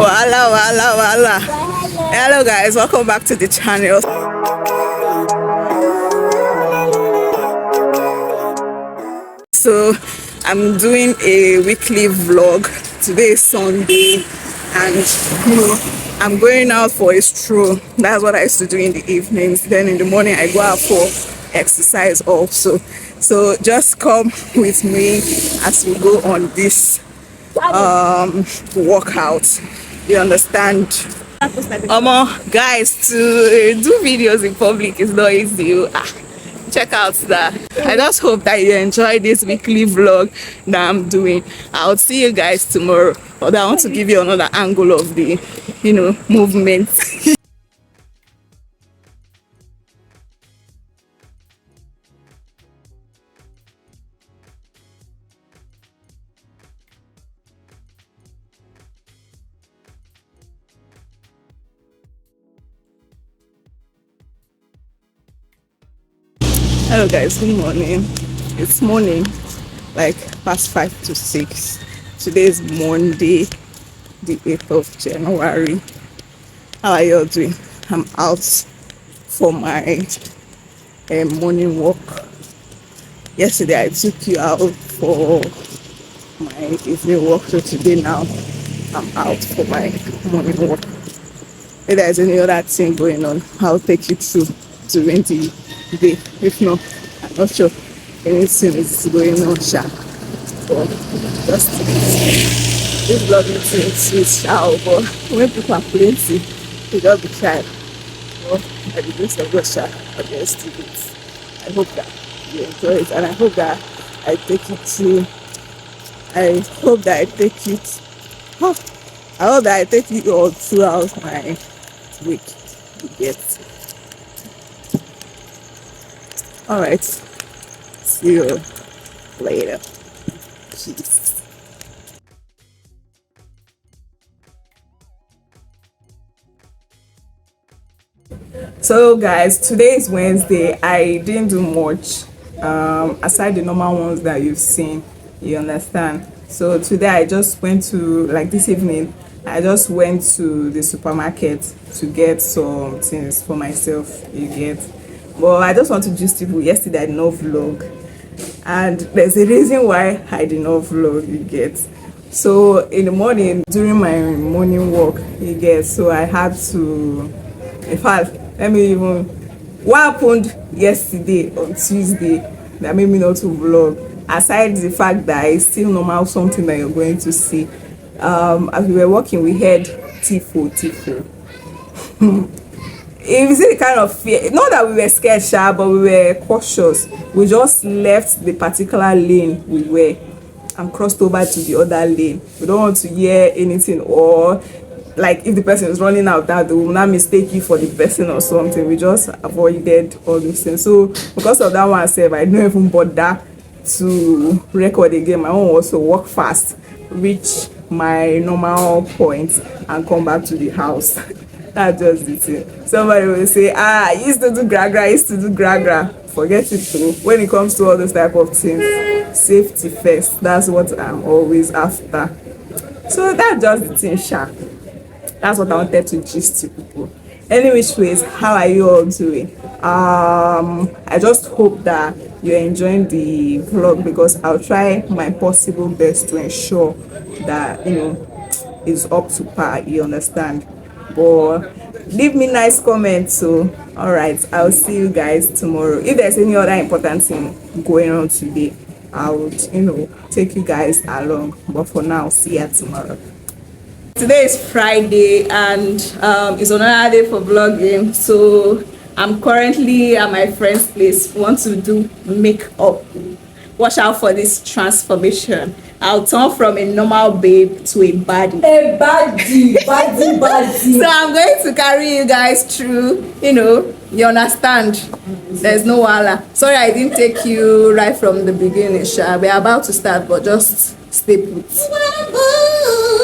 Voila, voila, voila. Hello guys, welcome back to the channel. So I'm doing a weekly vlog. Today is Sunday and I'm going out for a stroll. That's what I used to do in the evenings. Then in the morning I go out for exercise also. So just come with me as we go on this workout. You understand? Guys, to do videos in public is not easy. Check out that. I just hope that you enjoy this weekly vlog that I'm doing. I'll see you guys tomorrow. But I want to give you another angle of the movement. Hello guys, good morning. It's morning, like past 5 to 6. Today is Monday, the 8th of January. How are you all doing? I'm out for my morning walk. Yesterday I took you out for my evening walk, so today now I'm out for my morning walk. If there's any other thing going on, I'll take you through during the day. If not, I'm not sure anything is going on, sha. But just this lovely thing is shower. But when people are plenty, you just be shy. But I did this of God, sha. I just do it. I hope that you enjoy it, and I hope that I take it to. I hope that I take it. Oh, I hope that I take it all throughout my week. You get. Alright, see you later. Peace. So guys, today is Wednesday. I didn't do much aside the normal ones that you've seen, you understand. So today I just went to, like this evening, I just went to the supermarket to get some things for myself, you get. Well, I just want to just people. Yesterday I did not vlog, and there's a reason why I did not vlog, you get. So in the morning, during my morning walk, you get, so I had to, in fact, let me even, what happened yesterday on Tuesday that made me not to vlog, aside the fact that it's still normal, something that you're going to see. As we were walking, we heard tifo. It was a kind of fear, not that we were scared, sha, but we were cautious. We just left the particular lane we were and crossed over to the other lane. We don't want to hear anything, or like if the person is running out, that they will not mistake you for the person or something. We just avoided all those things. So because of that one, I didn't even bother to record again. My own also walk fast, reach my normal point and come back to the house. That's just the thing. Somebody will say, I used to do gragra. Forget it too. When it comes to all those type of things, safety first. That's what I'm always after. So that's just the thing, sha. That's what I wanted to gist to people. Anyways, how are you all doing? I just hope that you're enjoying the vlog, because I'll try my possible best to ensure that it's up to par, you understand. But leave me nice comments. So all right, I'll see you guys tomorrow. If there's any other important thing going on today, I would take you guys along. But for now, see you tomorrow. Today is Friday and it's another day for vlogging. So I'm currently at my friend's place. We want to do makeup. Watch out for this transformation. I'll turn from a normal babe to a baddie. A baddie. So I'm going to carry you guys through, you understand. There's no wala. Sorry I didn't take you right from the beginning, Sha. We're about to start, but just stay put.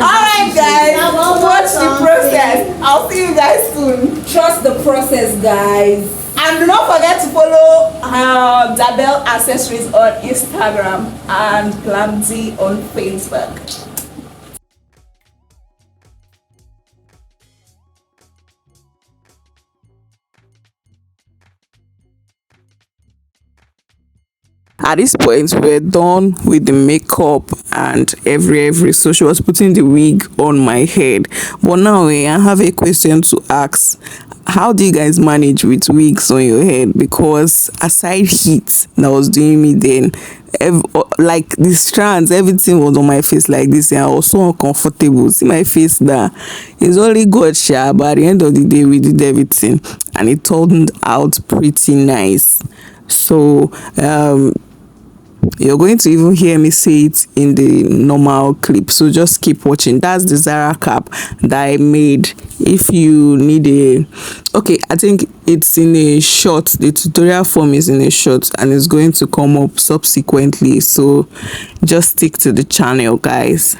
Alright guys, watch the process. I'll see you guys soon. Trust the process, guys. And do not forget to follow Dabel Accessories on Instagram and Glamzy on Facebook. At this point, we're done with the makeup and every. So she was putting the wig on my head. But now I have a question to ask. How do you guys manage with wigs on your head? Because aside heat that was doing me then, like the strands, everything was on my face like this, and I was so uncomfortable. See my face now. It's only God, sha, but at the end of the day, we did everything, and it turned out pretty nice. So you're going to even hear me say it in the normal clip, so just keep watching. That's the Zara cap that I made. If you need okay, I think it's in a short, the tutorial form is in a short, and it's going to come up subsequently, so just stick to the channel, guys.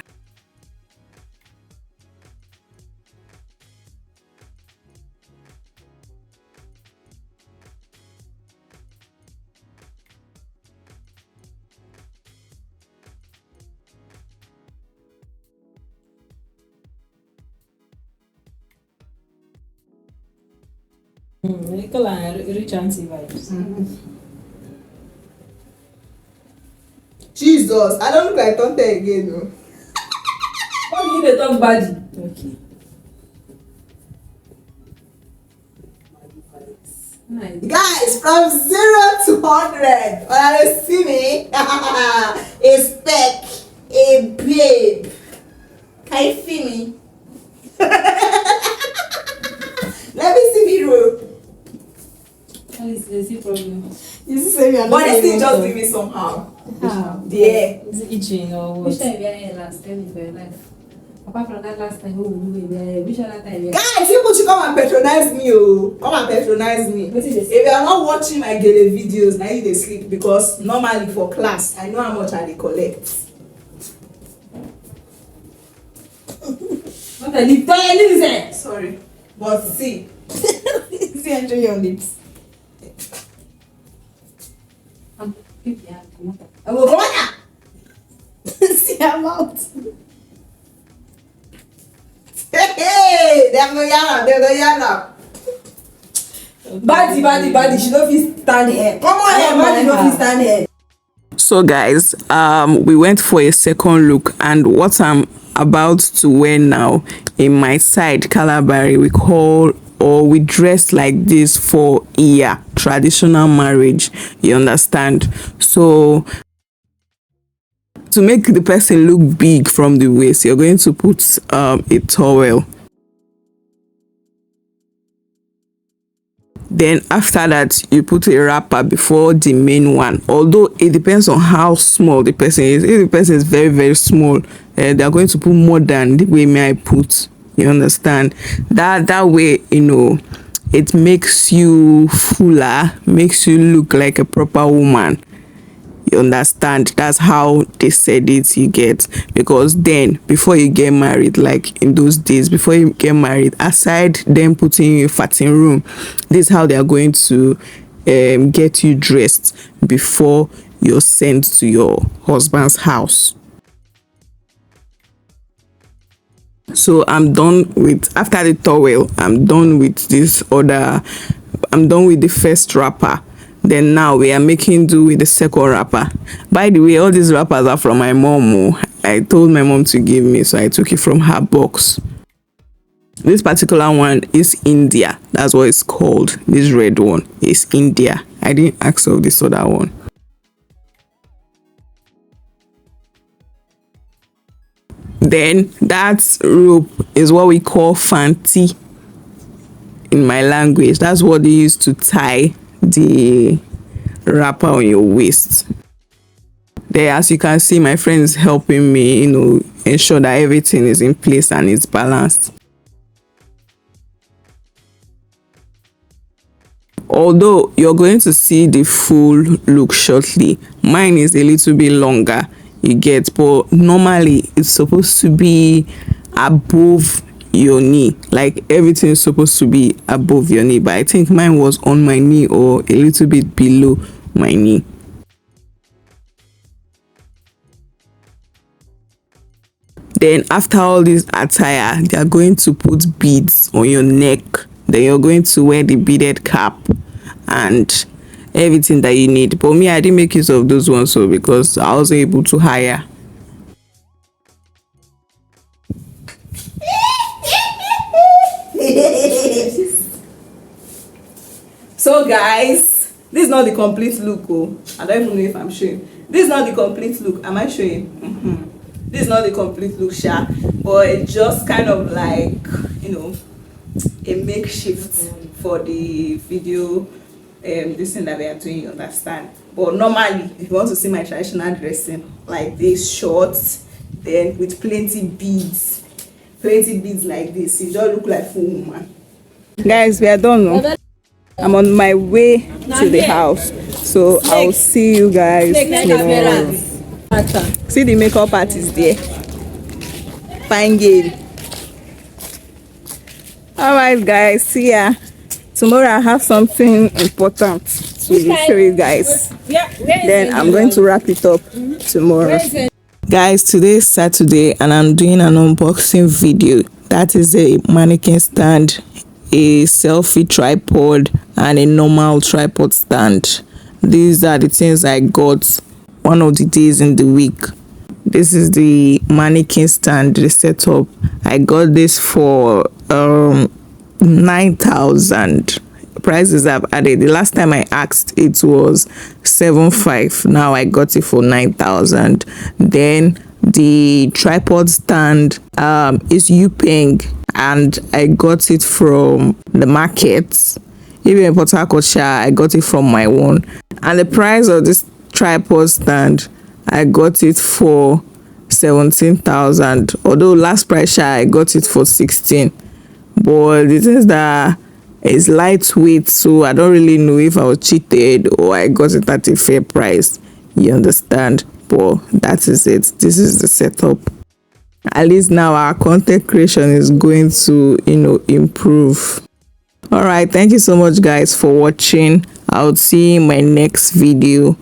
Rich auntie vibes. Jesus, I don't look like Tonte again, no. What do you dey talk body? Okay. Nice. Guys, from 0 to 100, when you see me, a spec, a babe. Can you see me? Let me see me roll. Is it problem? You see, me, but this thing just do me somehow. How? Yeah. Is it itching or what? Which time you were last? Tell me for your life. Apart from that last time, which other time you were? Guys, people should come and patronize me, oh. Come and patronize me. If you are not watching my gele videos, now you dey sleep, because normally for class, I know how much I dey collect. What are you telling? Sorry, but see. See, enjoy your lips. I will come on. See, I'm out. Hey, they go yana. Body. She don't fit stand here. Come on, here, body don't fit stand here. So guys, we went for a second look, and what I'm about to wear now in my side Calabari, we dress like this for traditional marriage, you understand? So to make the person look big from the waist, you're going to put a towel. Then after that, you put a wrapper before the main one. Although it depends on how small the person is. If the person is very, very small, they are going to put more than the way I put. You understand? That way, you know, it makes you fuller, makes you look like a proper woman. You understand? That's how they said it, you get. Because then, before you get married, like in those days, before you get married, aside them putting you in a fatting room, this is how they are going to get you dressed before you're sent to your husband's house. So I'm done with, after the towel, I'm done with the first wrapper. Then now we are making do with the second wrapper. By the way, all these wrappers are from my mom. I told my mom to give me, so I took it from her box. This particular one is India. That's what it's called. This red one is India. I didn't ask of this other one. Then that rope is what we call fanti in my language. That's what they use to tie the wrapper on your waist. There, as you can see, my friend is helping me, you know, ensure that everything is in place and it's balanced. Although you're going to see the full look shortly, mine is a little bit longer, you get, but normally it's supposed to be above your knee. Like everything is supposed to be above your knee, but I think mine was on my knee or a little bit below my knee. Then after all this attire, they are going to put beads on your neck. Then you're going to wear the beaded cap, and everything that you need. But me, I didn't make use of those ones, so because I wasn't able to hire. So guys, this is not the complete look. Oh, I don't even know if I'm showing. This is not the complete look. Am I showing? This is not the complete look, sha, but it's just kind of like, you know, a makeshift for the video this thing that we are doing, you understand. But normally, if you want to see my traditional dressing like this, shorts, then with plenty beads like this, you just look like full woman. Guys, we are done now. I'm on my way to the house, so I'll see you guys tomorrow. See the makeup artist there, fine girl. All right guys, see ya tomorrow. I have something important to show you guys, then I'm going to wrap it up tomorrow. Guys, today is Saturday and I'm doing an unboxing video. That is a mannequin stand, a selfie tripod, and a normal tripod stand. These are the things I got one of the days in the week. This is the mannequin stand, the setup. I got this for 9,000. Prices have added. The last time I asked it was 7,500. Now I got it for 9,000. Then the tripod stand is Upeng, and I got it from the market. Even in Port Harcourt, I got it from my own. And the price of this tripod stand, I got it for 17,000. Although last price I got it for 16. But the thing is that it's lightweight, so I don't really know if I was cheated or I got it at a fair price. You understand? But that is it. This is the setup. At least now our content creation is going to, you know, improve. All right, thank you so much guys for watching. I'll see you in my next video.